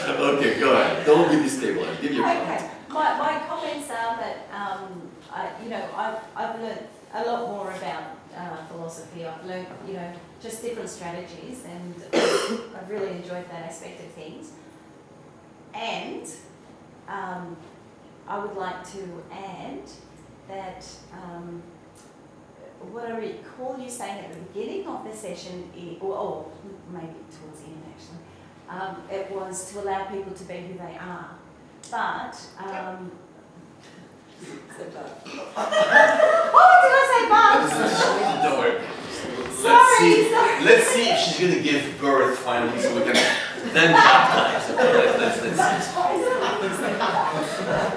Okay, go ahead. Don't be destabilized. Give your comment. Okay. My comments are that, I've learned a lot more about philosophy. I've learned, just different strategies, and I've really enjoyed that aspect of things. And I would like to add that what I recall you saying at the beginning of the session, or maybe towards the end actually, it was to allow people to be who they are. But, oh, did I say but? Don't worry. Sorry. Let's see if she's going to give birth finally, so we can then baptize. Okay, let's see.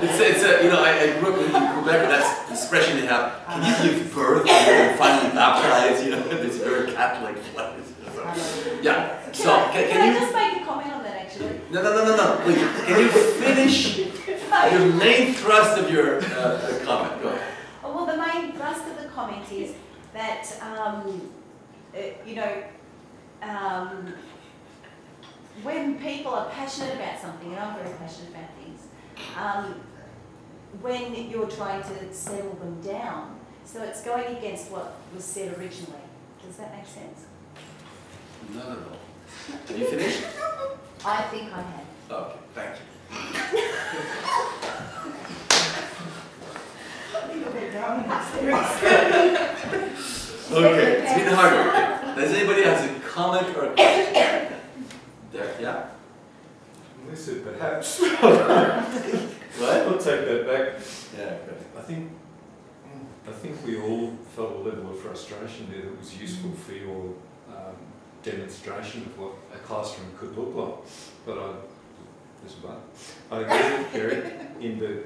It's I grew up in Quebec, and that's the expression they have. Can you give birth and then finally baptize? It's very Catholic. Yeah. So can I just make a comment on that actually? No. Wait, can you finish your main thrust of your comment? Go ahead. Well, the main thrust of the comment is that when people are passionate about something, and I'm very passionate about things, when you're trying to settle them down, so it's going against what was said originally. Does that make sense? Not at all. Have you finished? I think I have. Okay, thank you. Okay, it's been hard work. Does anybody have a comment or a question? There, yeah? Melissa, perhaps. What? I'll take that back. Yeah, okay. I think we all felt a level of frustration there that was useful for your demonstration of what a classroom could look like. But I agree with Kerry in that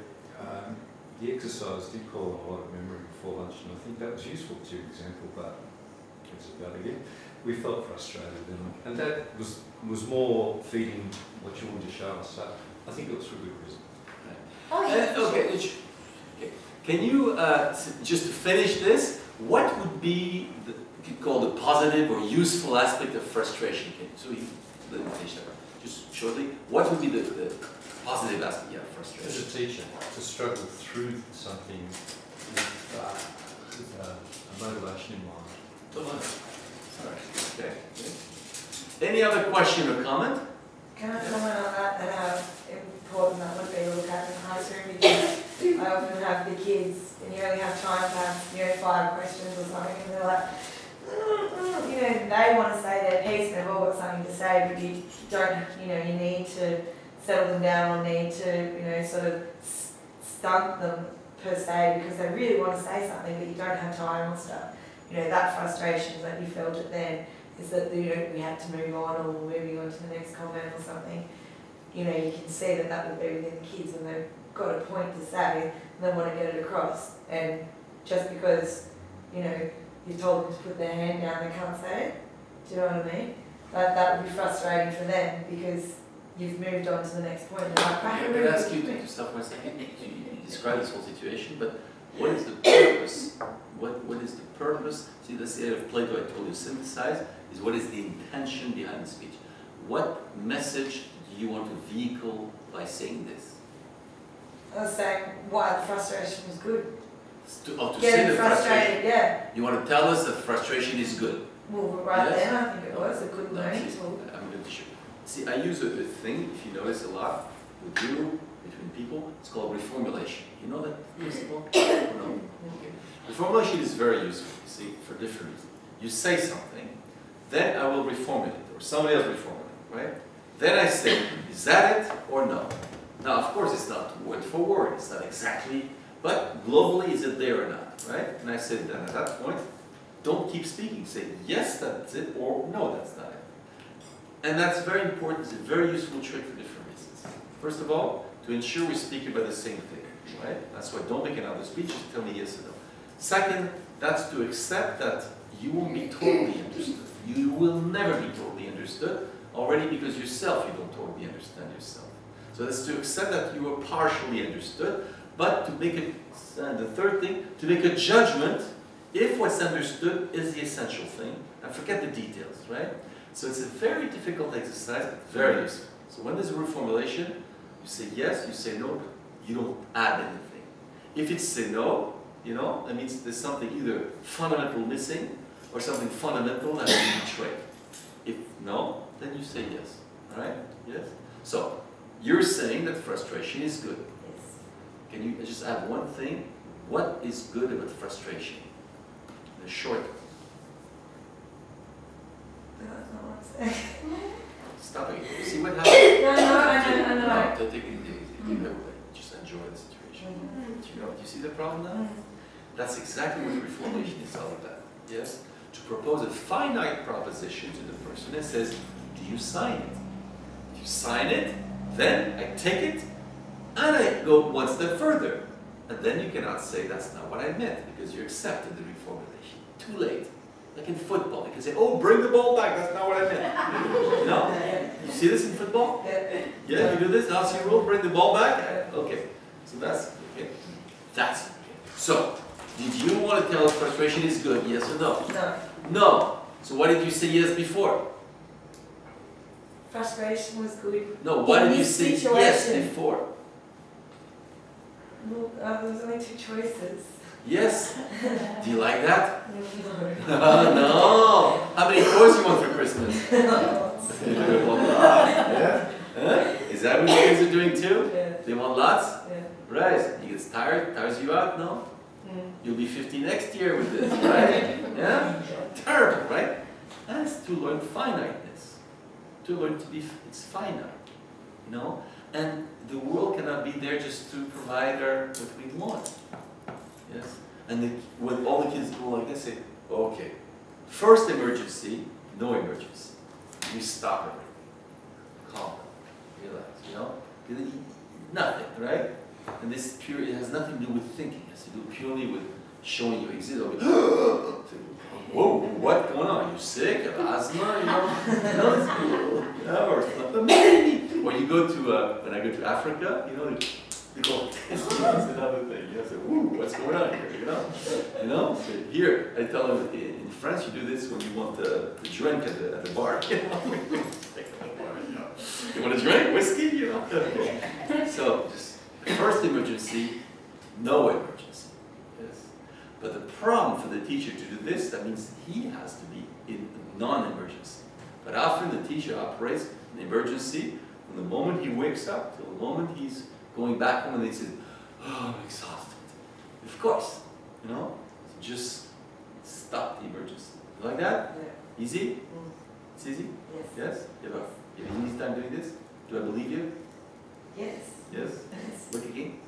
the exercise did call a lot of memory before lunch, and I think that was useful to your example, but it's about again. We felt frustrated, and that was more feeding what you wanted to show us. So I think it was for good reason. Oh, yeah. Okay. Can you just to finish this? What would be the called the positive or useful aspect of frustration? So let me finish that. Just shortly, what would be the positive aspect of frustration? As a teacher, to struggle through something with a motivation in mind. Sorry. Okay. Any other question or comment? Can I comment on that and how important that would be to look at in the classroom? Because I often have the kids, and you only have time to have 5 questions or something, and they're like, they want to say their piece, and they've all got something to say, but you don't, you need to settle them down or need to, sort of stump them per se because they really want to say something, but you don't have time or stuff. That frustration that you felt it then is that we had to move on, or we're moving on to the next comment or something. You can see that will be within the kids, and they've got a point to say and they want to get it across. And just because you told them to put their hand down, they can't say it. Do you know what I mean? That would be frustrating for them because you've moved on to the next point. I would ask you to stop for a second. You describe this whole situation, but what is the purpose? What is the purpose? See, this area of Plato I told you, synthesize, is what is the intention behind the speech. What message do you want to vehicle by saying this? I was saying why the frustration was good. To say the frustration. Yeah. You want to tell us that frustration is good. Well, right then I think it was a good learning tool. I'm going to show. See, I use a thing, if you notice a lot, with you, between people, it's called reformulation. You know that principle? No? Okay. Reformulation is very useful, you see, for different reasons. You say something, then I will reformulate, or somebody else reformulate, right? Then I say, is that it or no? Now, of course, it's not word for word, it's not exactly, but globally, is it there or not, right? And I said, then at that point, don't keep speaking. Say, yes, that's it, or no, that's not it. And that's very important. It's a very useful trick for different reasons. First of all, to ensure we speak about the same thing, right? That's why don't make another speech, just tell me yes or no. Second, that's to accept that you won't be totally understood. You will never be totally understood, already because yourself you don't totally understand yourself. So that's to accept that you are partially understood, but to make it, the third thing, to make a judgment if what's understood is the essential thing, and forget the details, right? So it's a very difficult exercise, but very useful. So when there's a reformulation, you say yes, you say no, but you don't add anything. If it's say no, you know, that means there's something either fundamental missing or something fundamental that has been betrayed. If no, then you say yes. All right? Yes? So, you're saying that frustration is good. Yes. Can you just add one thing? What is good about frustration? In a short. That's not what I'm saying. Stop it. You see what happens? I know. No, don't take it easy. Just enjoy the situation. Do you see the problem now? That's exactly what reformulation is all about. Yes? To propose a finite proposition to the person that says, do you sign it? If you sign it, then I take it and I go one step further. And then you cannot say that's not what I meant because you accepted the reformulation. Too late. Like in football, you can say, oh, bring the ball back, that's not what I meant. No? You see this in football? Yeah, you do this, now see your rule, bring the ball back? Okay. So that's okay. That's okay. So, did you want to tell us frustration is good, yes or no? No. No. So why did you say yes before? Frustration was good. No, why In did you this say situation. yes before? Well, there was only two choices. Yes. Do you like that? No. No. How many toys you want for Christmas? Yeah? Huh? Is that what the kids are doing too? Yeah. They want lots? Yeah. Right. You get tired? Tires you out? No? You'll be 50 next year with this, right? Yeah? Terrible, right? That's to learn finiteness. To learn to be, it's finite, you know? And the world cannot be there just to provide what we want. Yes? And when all the kids go like this, say, okay, first emergency, no emergency. We stop everything. Calm down. Relax, you know? Nothing, right? And this pure, it has nothing to do with thinking. It has to do purely with showing you exist. Whoa, what's going on? Are you sick? Have asthma? You know, or something. Or you go to, when I go to Africa, you know, they go, that's another thing. You know, say, woo, what's going on here? You know? So here, I tell them, in France, you do this when you want the drink at the bar. You want a drink? Whiskey? You know? So, just first emergency, no emergency. Yes. But the problem for the teacher to do this, that means he has to be in non-emergency. But often the teacher operates in emergency from the moment he wakes up till the moment he's going back home and he says, oh, I'm exhausted. Of course, you know, just stop the emergency. You like that? Yeah. Easy? It's easy? Yes. Yes? You have an easy time doing this? Do I believe you? Yes. Yes? Look again.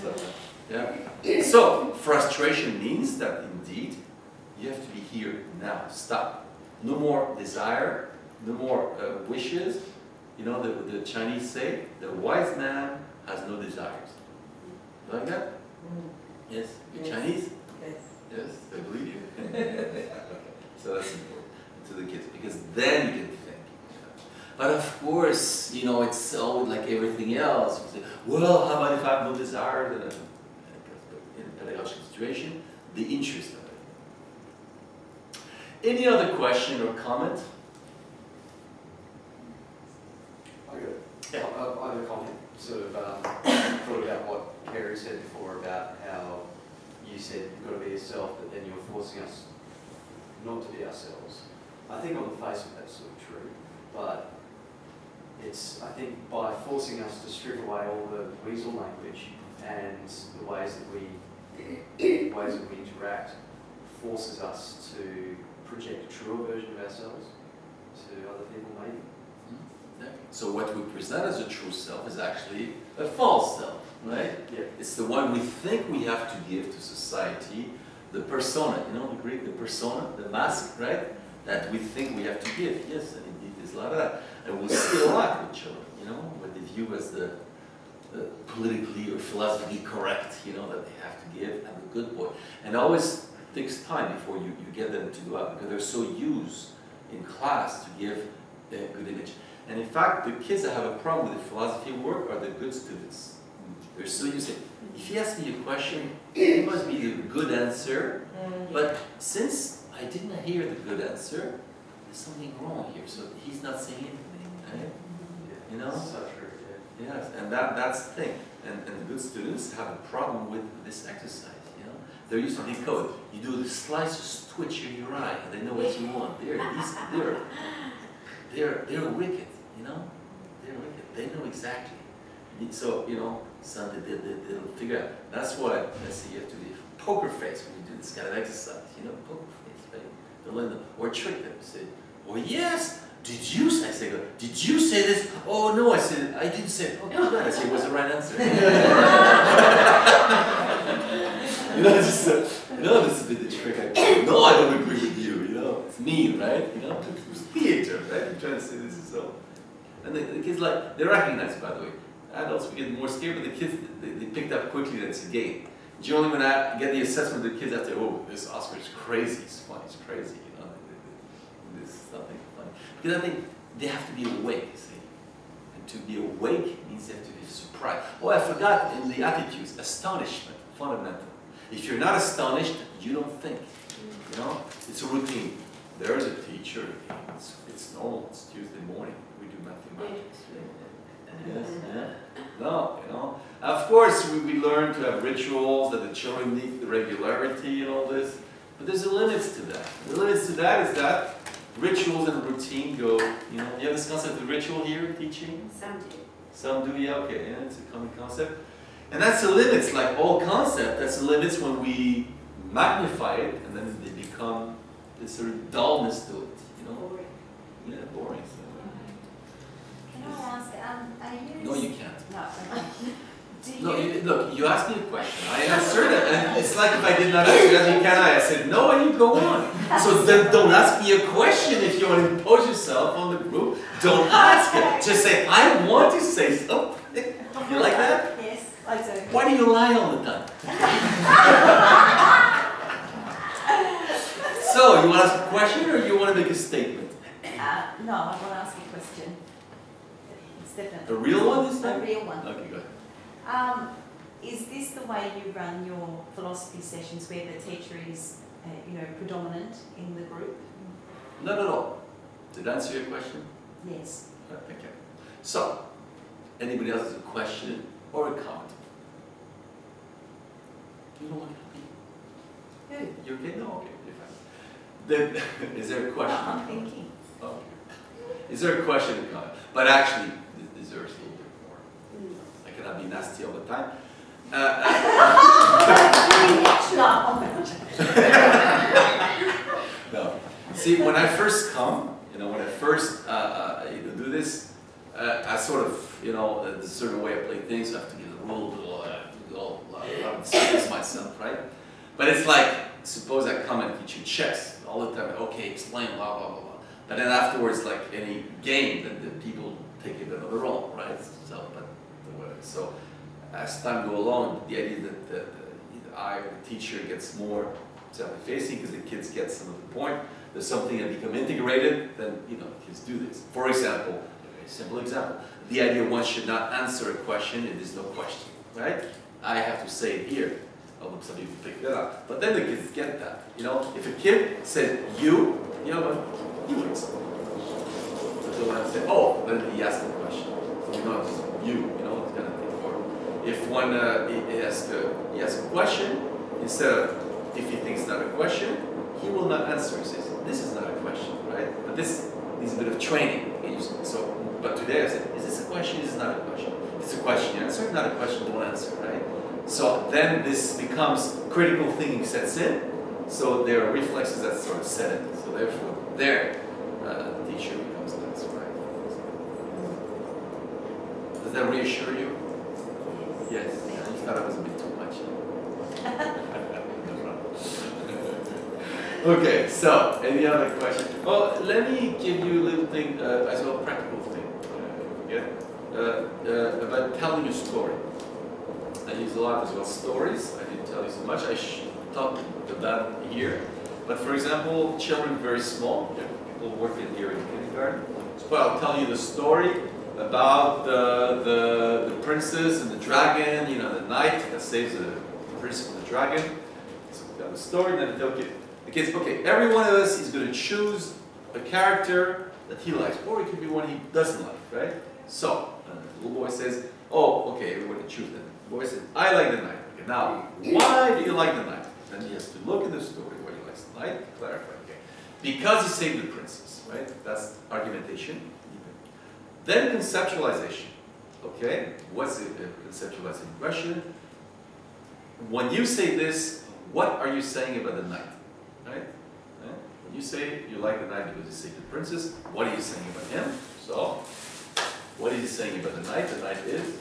So, yeah. So, frustration means that indeed you have to be here now. Stop. No more desire, no more wishes. You know, the Chinese say, the wise man has no desires. You like that? Yes? You're Chinese? Yes. Yes? I believe you. Okay. So that's important to the kids, because then you can think. But of course, you know, it's always like everything else. You say, well, how about if I have no desire? In a pedagogical situation, the interest of it. Any other question or comment? I have a comment, sort of thought about what Kerry said before about how you said you've got to be yourself, but then you're forcing us not to be ourselves. I think on the face of that's sort of true, but it's, I think, by forcing us to strip away all the weasel language and the ways that we interact, forces us to project a truer version of ourselves to other people, maybe. So what we present as a true self is actually a false self, right? Yeah. It's the one we think we have to give to society, the persona, you know, the Greek, the persona, the mask, right? That we think we have to give. Yes, and indeed there's a lot of that. And we see a lot with children, you know, what they view as the politically or philosophically correct, you know, that they have to give. I'm a good boy. And it always takes time before you get them to go out, because they're so used in class to give a good image. And in fact, the kids that have a problem with the philosophy work are the good students. They're so used to it. If he asks me a question, it must be the good answer. But since I didn't hear the good answer, there's something wrong here. So he's not saying anything, right? You know? So true, yeah. Yes, and that's the thing. And the good students have a problem with this exercise, you know? They're used to decode. You do the slices twitch in your eye, and they know what you want. They're wicked, you know? They're wicked. They know exactly. So, you know, something they'll figure out. That's why, let's see, you have to be poker face when you do this kind of exercise, you know? Poker face, right? Don't let them, or trick them, say, oh yes! Did you say? I say, did you say this? Oh no, I said, I didn't say it. Oh God, I said, it was the right answer. You know, just, you know, this is a bit the trick. No, I don't agree with you. You know, it's mean, right? You know, it's theater, right? You're trying to say this is so. And the kids like they recognize it, by the way. Adults we get more scared, but the kids they picked up quickly that it's a game. Generally, when I get the assessment, the kids have to, oh, this Oscar is crazy. It's funny. It's crazy. You know, this is something funny. Because I think they have to be awake, you see. And to be awake means they have to be surprised. Oh, I forgot in the attitudes, astonishment, fundamental. If you're not astonished, you don't think. You know, it's a routine. There's a teacher. It's normal. It's Tuesday morning. We do mathematics. Yes, yeah. No, you know. Of course, we learn to have rituals that the children need, the regularity and all this. But there's a limits to that. The limits to that is that rituals and routine go, you know, you have this concept of ritual here, teaching? Some do. Some do, yeah, okay, yeah, it's a common concept. And that's the limits, like all concept, that's the limits when we magnify it, and then they become this sort of dullness to it, you know? Boring. Yeah, boring. So. Can I ask, are you... No, you can't. No. Do you... No, look, you asked me a question. I answered it, and it's like if I did not answer it, you can I said, no, and you go on. So then don't ask me a question if you want to impose yourself on the group. Don't ask it. Just say, I want to say something. You like that? Yes, I do. Why do you lie all the time? So, you want to ask a question or you want to make a statement? No, I want to ask you a question. It's different. A real one this A time? real one. Okay, go ahead. Is this the way you run your philosophy sessions, where the teacher is, you know, predominant in the group? Not at all. Did I answer your question? Yes. Okay. So, anybody else has a question or a comment? You don't look happy. Hey, you okay? No, okay, you're fine. Then, is there a question? No, I'm thinking. Okay. Is there a question or comment? But actually, this deserves a little bit more. I cannot be nasty all the time. No. See, when I first come, you know, when I first do this, I sort of, you know, there's a certain way I play things. I have to give a little space myself, right? But it's like, suppose I come and teach you chess all the time. Okay, explain, blah blah blah blah. But then afterwards, like any game, then the people take a bit of the role, right? So as time go along, the idea that the teacher gets more self-effacing because the kids get some of the point. There's something that become integrated, then you know kids do this. For example, a very simple example: the idea one should not answer a question if there's no question, right? I have to say it here. Although some people pick that up, but then the kids get that. You know, if a kid said you know what, you would. So when I say oh, then he asks the question. So you know, it's you know, it's kind of thing. Or if one he asks a question, instead of if he thinks not a question, he will not answer. He says, this is not a question, right? But this needs a bit of training. So, but today I said, is this a question? Is this not a question? If it's a question, you answer. Not a question, don't answer, right? So then this becomes critical thinking sets in. So there are reflexes that sort of set in. So therefore, the teacher becomes less, right? Does that reassure you? Yes. I just thought it was a bit too much. Okay, so, any other question? Well, let me give you a little thing, as well, practical thing, about telling a story. I use a lot as well stories. I didn't tell you so much. I talked about it here. But for example, children very small, people working here in kindergarten. So I'll tell you the story about the princess and the dragon, you know, the knight that saves the princess from the dragon. So we got the story, then okay. The kids, okay, every one of us is going to choose a character that he likes, or it could be one he doesn't like, right? So, the little boy says, oh, okay, everybody choose them. The boy says, I like the night. Okay, now, why do you like the night? Then he has to look at the story why he likes the night, clarify, okay. Because he saved the princess, right? That's argumentation. Then conceptualization, okay? What's the conceptualizing question? When you say this, what are you saying about the night, right? When you say you like the night because you saved the princess, what are you saying about him? So, what is he saying about the night? The night is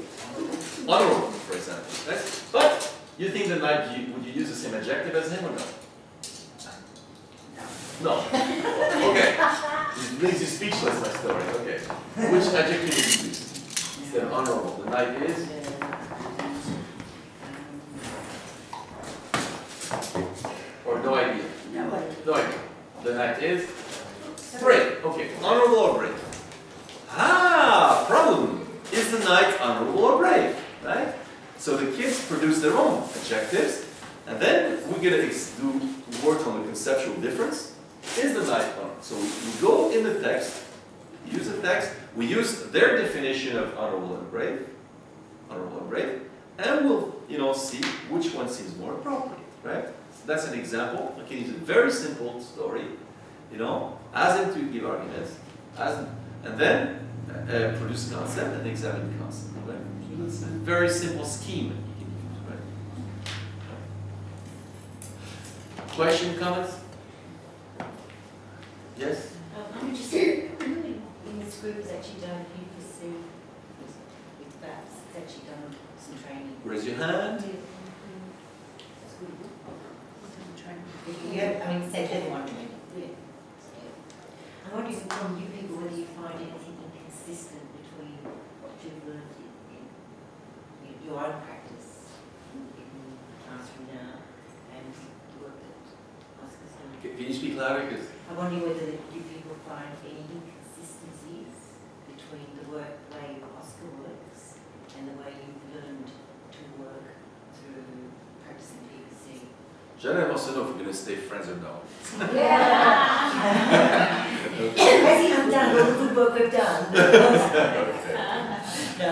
honorable, for example, right? But you think the night, would you use the same adjective as him or no? No. Okay. It leaves you speechless, my story. Okay. Which adjective would you use instead of honorable? The night is? Or no idea? No idea. The night is? Brave. Okay. Honorable or brave? Ah, problem. Is the night honorable or brave? Right? So the kids produce their own adjectives, and then we're going to work on the conceptual difference. Is the night honorable? So we go in the text, use the text, we use their definition of honorable and brave, and we'll see which one seems more appropriate, right? So that's an example. I can use a very simple story, ask them to give arguments, and then produce concept and examine concept, right? So that's a very simple scheme you can use, right? Question, comments? Yes? I'm just in this group has actually done empathy with VAPS, it's actually done some training. Raise your hand. That's good. Yeah, I mean, say everyone doing it. Yeah. I wonder if from you people whether you find anything inconsistent between what you've learned in your own practice in the classroom now and the work that Oscar's doing. Can you speak louder? Because I wonder whether you people find any inconsistencies between the way Oscar works and the way you've learned to work through practicing PVC. Jenna wants to know if we're going to stay friends or no. Yeah. Has he undone all the good work we've done? No.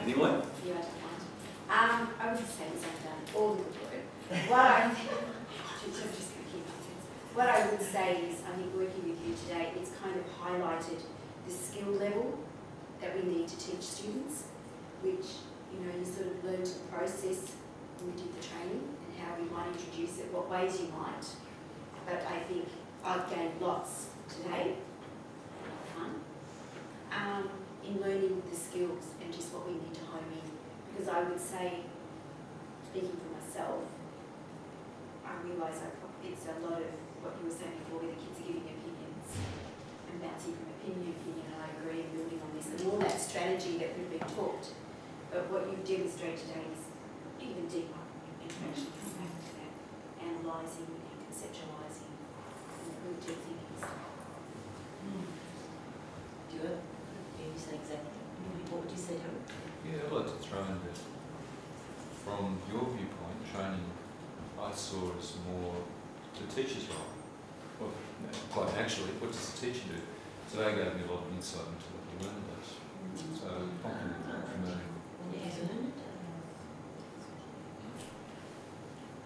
Anyone? Yeah, I don't mind. I would say this, I've done all the good work. What I would say is, I think working with you today, it's kind of highlighted the skill level that we need to teach students, which, you sort of learned the process when we did the training and how we might introduce it, what ways you might. But I think I've gained lots today, a lot of fun, in learning the skills and just what we need to hone in. Because I would say, speaking for myself, I realise it's a lot of what you were saying before, where the kids are giving opinions and bouncing from opinion to opinion, and I agree, and building on this, and all that strategy that we've been taught. But what you've demonstrated today is even deeper, and actually come back to that, analysing and conceptualising and really deep thinking stuff. Do you say exactly? What would you say to it? Yeah, I'd like to throw in that from your viewpoint, training I saw as more the teacher's role. Well, quite naturally, what does the teacher do? So they gave me a lot of insight into what the learner does. So compliment from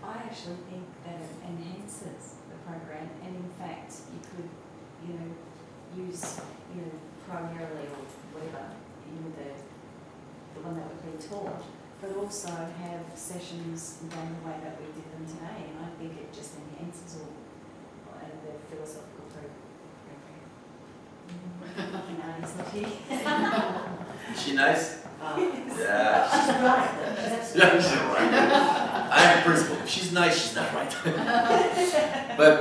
I actually think that it enhances the program, and in fact, you could, use, primarily or whatever in the one that would be taught, but also have sessions done the way that we did them today, and I think it just enhances all the philosophical program. Nani's not here. Is she nice? Yeah. She's right, though. Yeah, she's right. I'm a principal. If she's nice, she's not right. But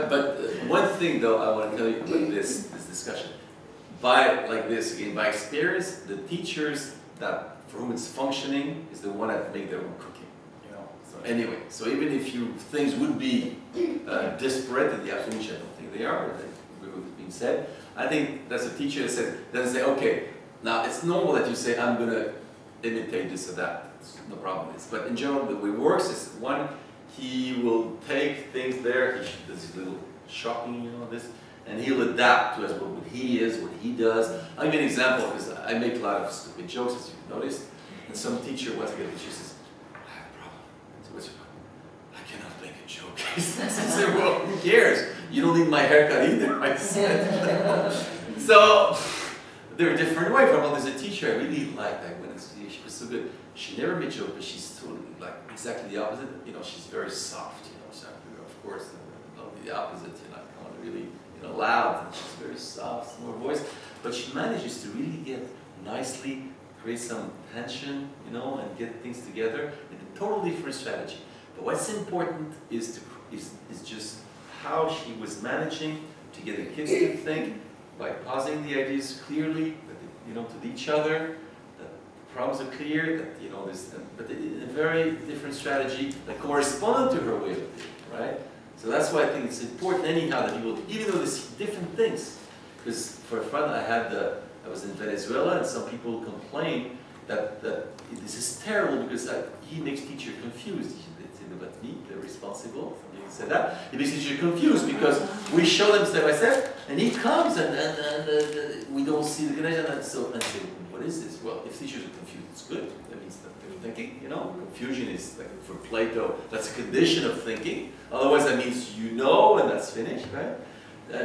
one thing though I want to tell you about this discussion. By experience, the teachers that for whom it's functioning is the one that make their own cooking. So anyway, so even if things would be disparate in the absolute, which I don't think they are, with what's being said, I think that's a teacher that doesn't say, okay, now it's normal that you say I'm gonna imitate this or that. It's no problem with this. But in general, the way it works is one, he will take things there, he does his little shopping, this, and he'll adapt to what he is, what he does. I'll give you an example, because I make a lot of stupid jokes, as you've noticed. And some teacher, once again, she says, I have a problem. So what's your problem? I cannot make a joke. I said, well, who cares? You don't need my haircut either, I said. So, they're a different way. For example, there's a teacher I really like that when she was so good. She never made jokes, but she's totally like exactly the opposite. You know, she's very soft, you know, so of course, the opposite, you know, kind of really, you know, loud, and she's very soft, more voice. But she manages to really get nicely, create some tension, you know, and get things together in a totally different strategy. But what's important is just how she was managing to get the kids to think by pausing the ideas clearly, you know, to each other, that the problems are clear, that, you know, but in a very different strategy that corresponded to her way of thinking, right? So that's why I think it's important anyhow that people, even though they see different things, because for a friend I was in Venezuela, and some people complain that this is terrible because he makes teacher confused. But me, they're responsible for being said that. He makes teacher confused because we show them step by step, and he comes and we don't see the connection, and say, what is this? Well, if teachers are confused, it's good. That means that they're thinking. You know, confusion is like for Plato. That's a condition of thinking. Otherwise, that means you know, and that's finished, right?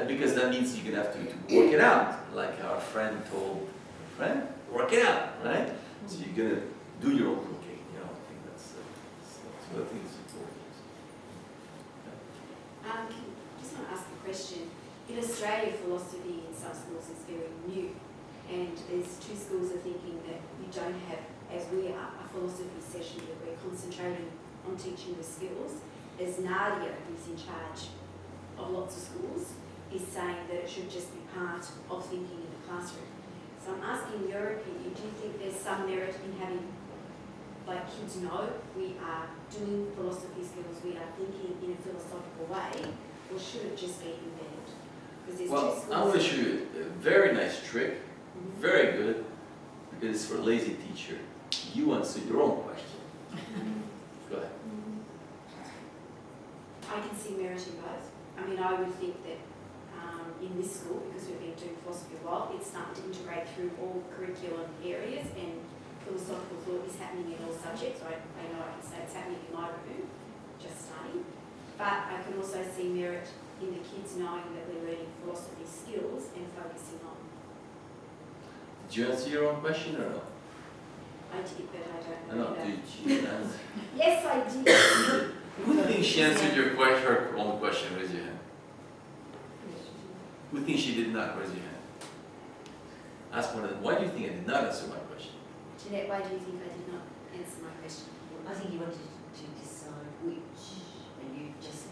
Because that means you're gonna have to work it out, like our friend told a friend, work it out, right? So you're gonna do your own cooking. You know, I think that's what I think is important. Just want to ask a question. In Australia, philosophy in some schools is very new, and there's two schools of thinking that we don't have, as we are, a philosophy session that we're concentrating on teaching the skills. As Nadia, who's in charge of lots of schools, is saying that it should just be part of thinking in the classroom. So I'm asking your opinion, do you think there's some merit in having, like, kids know we are doing philosophy skills, we are thinking in a philosophical way, or should it just be embedded? Because there's Well, two schools. I'm going to show you a very nice trick, very good, because it's for a lazy teacher. You answer your own question. Go ahead. I can see merit in both. I mean, I would think that in this school, because we've been doing philosophy a while, it's starting to integrate through all curriculum areas, and philosophical thought is happening in all subjects. I know I can say it's happening in my room, just starting. But I can also see merit in the kids knowing that we're learning philosophy skills and focusing on. Did you answer your own question or no? I did, but I don't know. No, did you answer? Yes, I did. Who thinks she answered your question, her own question? Raise your hand. Who thinks she did not? Raise your hand. Ask one of them, why do you think I did not answer my question? Jeanette, why do you think I did not answer my question? I think you wanted to decide which, and you just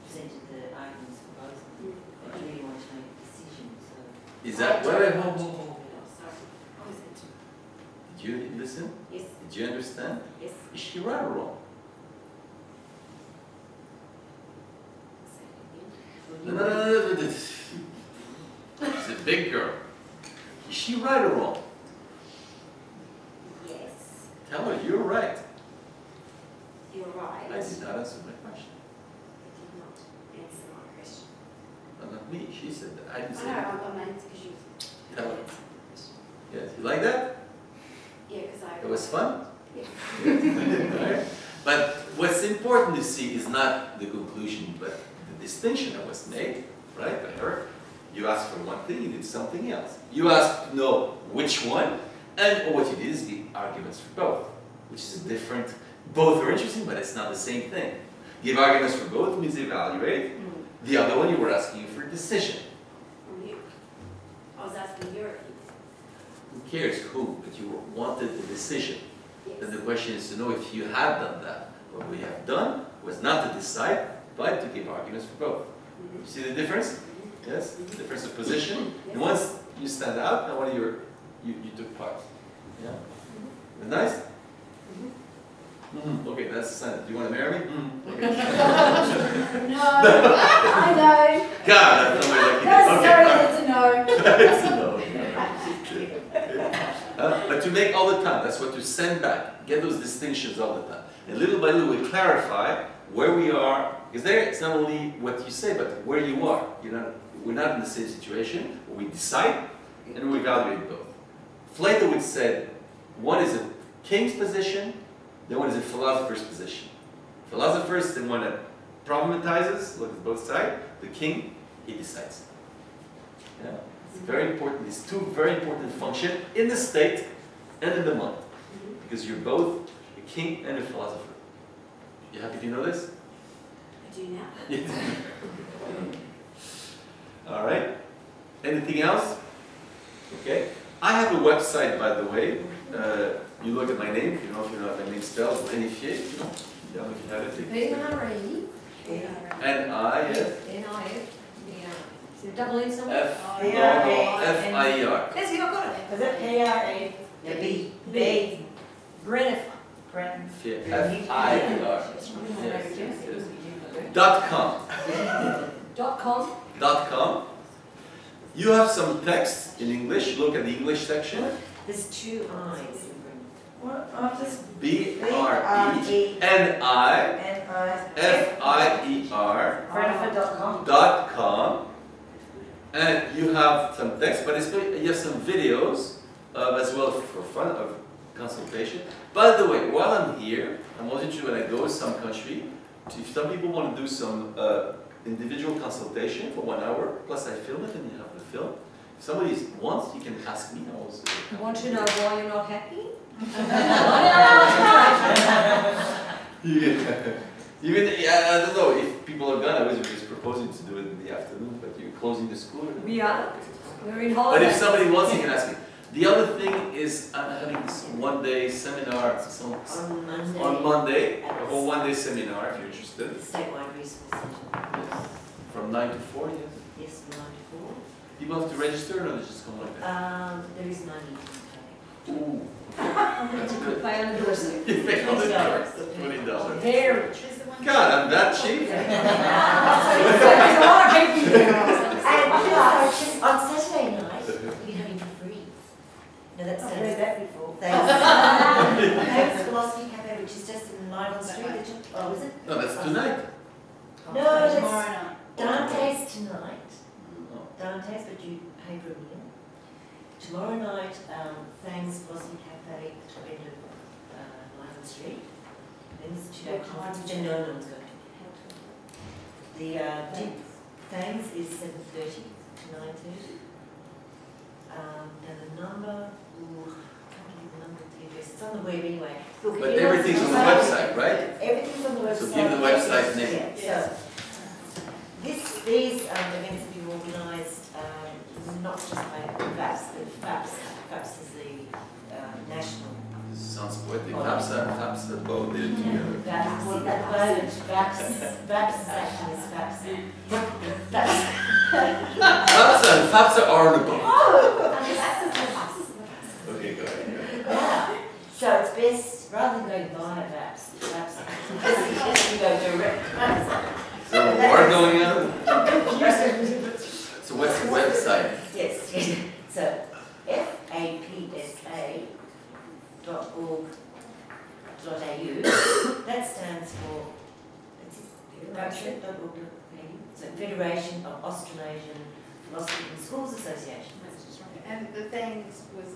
presented the arguments for both of them, but you really want to make a decision, so. Is that what I hope? Oh, sorry. What was it? Did you listen? Yes. Did you understand? Yes. Is she right or wrong? No. She's a big girl. Is she right or wrong? Yes. Tell her you're right. You're right. I did not answer my question. I did not answer my question. No, not me. She said that. I didn't say I know, that. I'm going to answer because you Tell her. answered the question. Yes. You like that? Yeah, because I... It was fun? Yeah. Right? But what's important to see is not the conclusion, but the distinction that was made, right, by her. You asked for one thing, you did something else. You asked to know which one, and what you did is give arguments for both, which is different. Both are interesting, but it's not the same thing. Give arguments for both means evaluate. The other one, you were asking for a decision. From you. I was asking your opinion. Who cares who, but you wanted a decision. Yes. Then the question is to know if you had done that. What we have done was not to decide, but to give arguments for both. You see the difference? Yes? The difference of position. And once you stand out, now what are you took part. Yeah? Isn't that nice? Okay, that's the sign. Do you want to marry me? Okay. No, I know. God, that's not like That's sorry, that's a no. That's a no. But to make all the time, that's what to send back. Get those distinctions all the time. And little by little we clarify where we are, because there it's not only what you say, but where you are. You know, we're not in the same situation. We decide and we evaluate both. Plato would say one is a king's position, the one is a philosopher's position. Philosopher is the one that problematizes, looks at both sides. The king, he decides. Yeah? It's very important. These two very important functions in the state and in the mind, because you're both a king and a philosopher. You happy to know this? I do now. All right. Anything else? Okay. I have a website, by the way. You look at my name. You know if you know how my name spells. Brenifier. You know. Yeah, if you have it. P-R-E. N-I-F. N-I-F. Is it a double N somewhere? F-I-E-R. That's it, I've got it. Is it P-R-E? Yeah, B. Brenifier. F-I-E-R. .com. .com. .com. You have some text in English. Look at the English section. There's two I's. What? I'll just B-R-E-N-I-F-I-E-R Brenifier.com. And you have some text, but you have some videos as well for fun of consultation. By the way, while I'm here, I'm also interested when I go to some country, if some people want to do some individual consultation for 1 hour, plus I film it and you have the film. If somebody wants, you can ask me. You want to know why you're not happy? Even, I don't know, if people are gone, I was just proposing to do it in the afternoon, but you're closing the school. We are. We're in holiday. But if somebody wants, you can ask me. The other thing is, I'm having this one-day seminar on Monday, a whole one-day seminar, if you're interested. Statewide Resource Centre. From 9 to 4, yes? Yes, from 9 to 4. People have to register, or they just come like that? There is money to pay. Ooh. That's good. Pay on the doorstep. $20. Very. God, I'm that cheap? There's a lot of people. And on Saturday night, you can have it for free. Now that's I've heard that before. Thanks Philosophy Cafe, which is just in Lygon Street. Oh, is it? No, that's tonight. No, that's Tomorrow night. Dante's tonight. Dante's, but you pay for a meal. Tomorrow night, Thanks Philosophy Cafe at the end of Lygon Street. Then there's a two-day conference, which no one's going to. The Thanks is 7:30 to 9:30. And the number, I can't give you the number of the address, it's on the web anyway. Look, But everything's on the website, right? Everything's on the website. So give the website name. Yeah, so these events that you organised, not just by FAPS, but FAPS is the national. This sounds poetic. FAPSA both did it together. FAPS, at the moment, FAPS is acting as FAPS. FAPSA are on the boat. Oh! Okay, go ahead. Yeah. So it's best, rather than going via FAPS, you go direct. Is there a war going on? So what's the website? Yes. So fapsa.org.au. That stands for so Federation of Australasian Philosophy in Schools Association. And the things was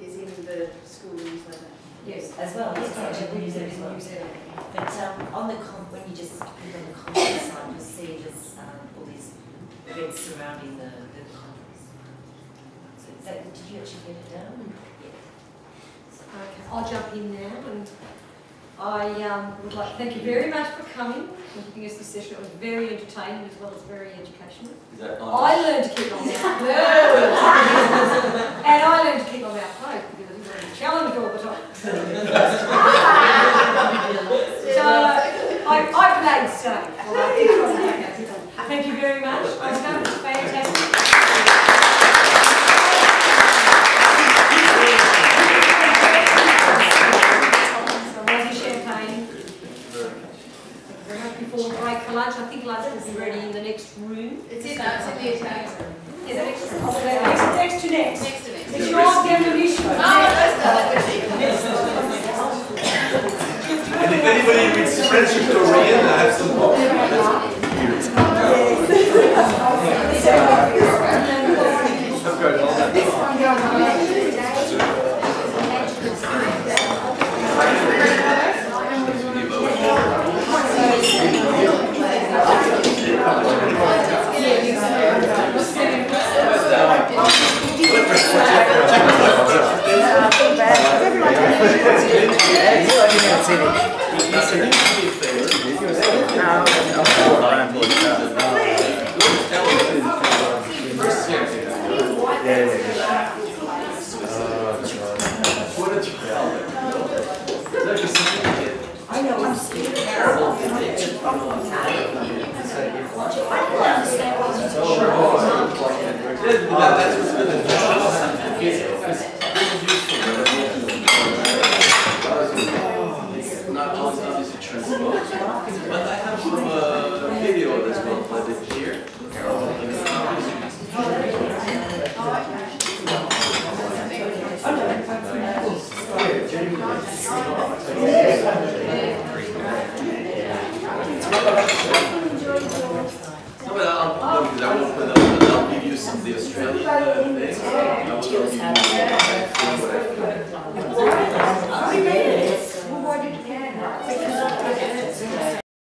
is in the school newsletter. Yes, as well. Yes, we use it as well. But on the when you just click on the conference site, you'll see there's all these events surrounding the conference. So did you actually get it down? Yeah. Okay, I'll jump in now, and I would like to thank you very much for coming and giving us this session. It was very entertaining as well as very educational. Is that on? I learned to keep my mouth closed. And I learned to keep my mouth closed because I didn't want to be challenged all the time. So I played safe. Thank you very much. It was fantastic. Before we break for lunch, I think lunch will be ready in the next room. It's in the Italian room. Is it next to next? Next to next. It's your definition. Oh, that's And if anybody reads French or Korean, I have some books. Not obviously transposed, but I have some video that's well played here. No, but I won't put it up, but I'll give you some of the Australian things. I will give you what I